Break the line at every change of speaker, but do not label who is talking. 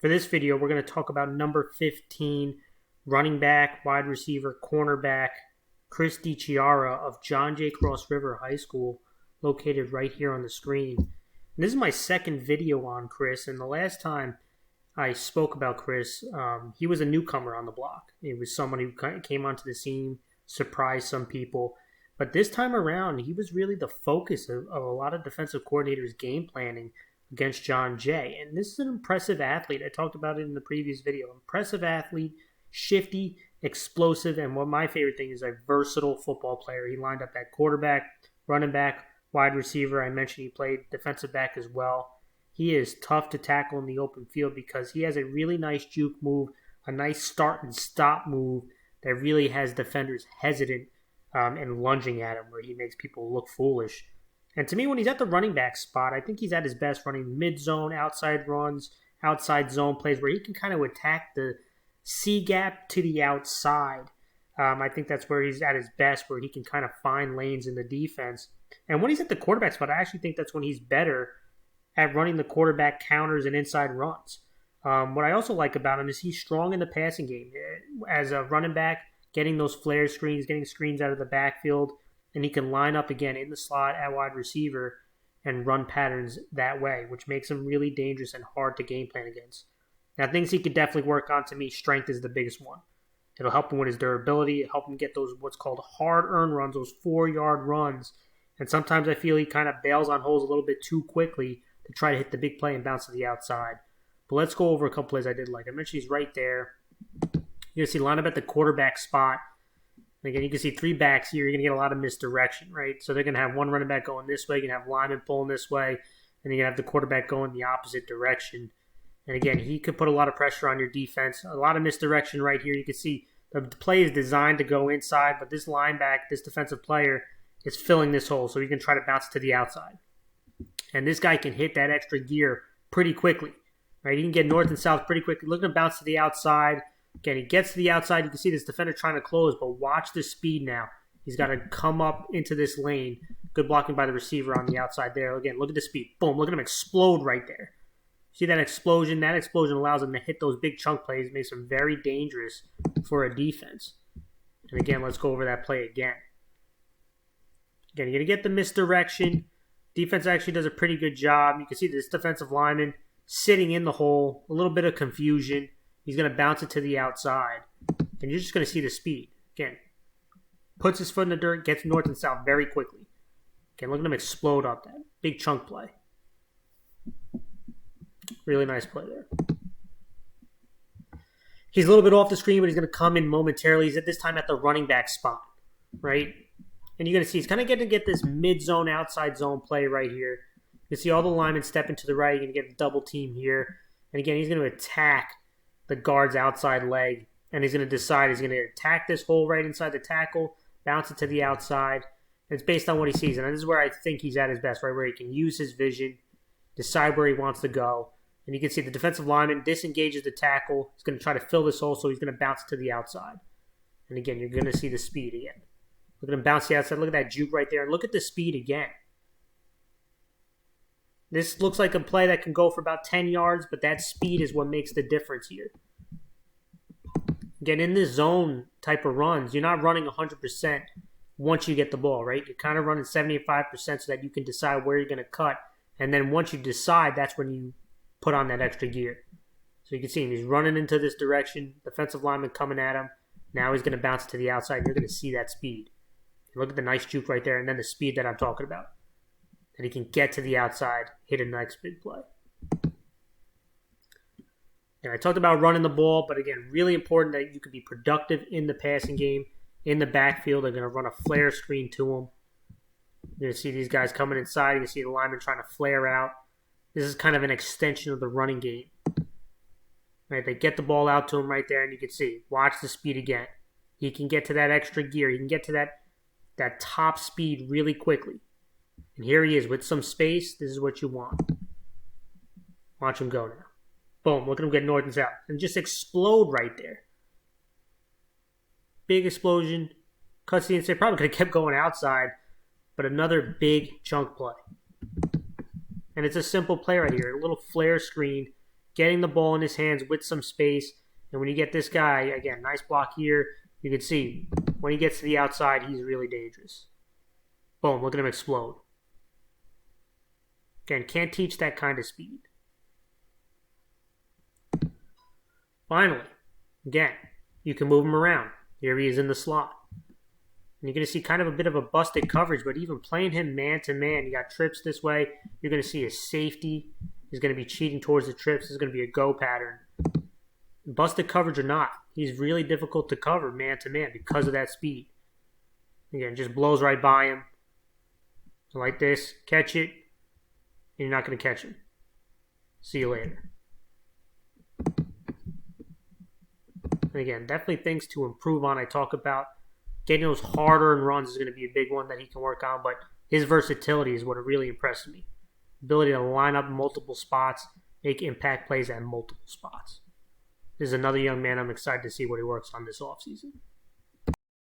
For this video, we're going to talk about number 15, running back, wide receiver, cornerback, Chris DiChiara of John Jay Cross River High School, located right here on the screen. And this is my second video on Chris, and the last time I spoke about Chris, he was a newcomer on the block. He was someone who came onto the scene, surprised some people. But this time around, he was really the focus of a lot of defensive coordinators' game planning against John Jay. And this is an impressive athlete. I talked about it in the previous video. Impressive athlete, shifty, explosive, and what my favorite thing is, a versatile football player. He lined up at quarterback, running back, wide receiver. I mentioned he played defensive back as well. He is tough to tackle in the open field because he has a really nice juke move, a nice start and stop move that really has defenders hesitant and lunging at him, where he makes people look foolish. And to me, when he's at the running back spot, I think he's at his best running mid-zone, outside runs, outside zone plays, where he can kind of attack the C-gap to the outside. I think that's where he's at his best, where he can kind of find lanes in the defense. And when he's at the quarterback spot, I actually think that's when he's better at running the quarterback counters and inside runs. What I also like about him is he's strong in the passing game. As a running back, getting those flare screens, getting screens out of the backfield, and he can line up again in the slot at wide receiver and run patterns that way, which makes him really dangerous and hard to game plan against. Now, things he could definitely work on, to me, strength is the biggest one. It'll help him with his durability, it'll help him get those what's called hard-earned runs, those 4-yard runs. And sometimes I feel he kind of bails on holes a little bit too quickly to try to hit the big play and bounce to the outside. But let's go over a couple plays I did like. I mentioned he's right there. You're going to see line up at the quarterback spot. Again, you can see 3 backs here. You're going to get a lot of misdirection, right? So they're going to have one running back going this way. You're going to have linemen pulling this way. And you're going to have the quarterback going the opposite direction. And again, he could put a lot of pressure on your defense. A lot of misdirection right here. You can see the play is designed to go inside, but this linebacker, this defensive player, is filling this hole. So he can try to bounce to the outside. And this guy can hit that extra gear pretty quickly, right? He can get north and south pretty quickly. Look at him bounce to the outside. Again, he gets to the outside. You can see this defender trying to close, but watch the speed now. He's got to come up into this lane. Good blocking by the receiver on the outside there. Again, look at the speed. Boom, look at him explode right there. See that explosion? That explosion allows him to hit those big chunk plays. Makes him very dangerous for a defense. And again, let's go over that play again. Again, you're going to get the misdirection. Defense actually does a pretty good job. You can see this defensive lineman sitting in the hole. A little bit of confusion. He's going to bounce it to the outside. And you're just going to see the speed. Again, puts his foot in the dirt, gets north and south very quickly. Again, look at him explode up that big chunk play. Really nice play there. He's a little bit off the screen, but he's going to come in momentarily. He's at this time at the running back spot, right? And you're going to see he's kind of going to get this mid-zone, outside zone play right here. You can see all the linemen stepping to the right. You're going to get a double team here. And again, he's going to attack the guard's outside leg, and he's going to decide he's going to attack this hole right inside the tackle, bounce it to the outside. And it's based on what he sees, and this is where I think he's at his best, right, where he can use his vision, decide where he wants to go. And you can see the defensive lineman disengages the tackle. He's going to try to fill this hole, so he's going to bounce to the outside. And again, you're going to see the speed again. Look at him bounce to the outside. Look at that juke right there, and look at the speed again. This looks like a play that can go for about 10 yards, but that speed is what makes the difference here. Again, in this zone type of runs, you're not running 100% once you get the ball, right? You're kind of running 75% so that you can decide where you're going to cut. And then once you decide, that's when you put on that extra gear. So you can see him. He's running into this direction. Defensive lineman coming at him. Now he's going to bounce to the outside. You're going to see that speed. Look at the nice juke right there, and then the speed that I'm talking about. And he can get to the outside, hit a nice big play. And I talked about running the ball, but again, really important that you can be productive in the passing game. In the backfield, they're going to run a flare screen to him. You're going to see these guys coming inside. You can see the lineman trying to flare out. This is kind of an extension of the running game. Right, they get the ball out to him right there, and you can see, watch the speed again. He can get to that extra gear. He can get to that top speed really quickly. And here he is with some space. This is what you want. Watch him go now. Boom, look at him get north and south. And just explode right there. Big explosion. Cuts the inside. Probably could have kept going outside. But another big chunk play. And it's a simple play right here. A little flare screen. getting the ball in his hands with some space. And when you get this guy, again, nice block here. You can see when he gets to the outside, he's really dangerous. Boom, look at him explode. Again, can't teach that kind of speed. Finally, again, you can move him around. Here he is in the slot. And you're going to see kind of a bit of a busted coverage, but even playing him man-to-man, you got trips this way. You're going to see his safety is going to be cheating towards the trips. This is going to be a go pattern. Busted coverage or not, he's really difficult to cover man-to-man because of that speed. Again, just blows right by him. Like this, catch it, and you're not going to catch him. See you later. And again, definitely things to improve on. I talk about getting those harder and runs is going to be a big one that he can work on, but his versatility is what really impressed me. Ability to line up multiple spots, make impact plays at multiple spots. This is another young man I'm excited to see what he works on this offseason.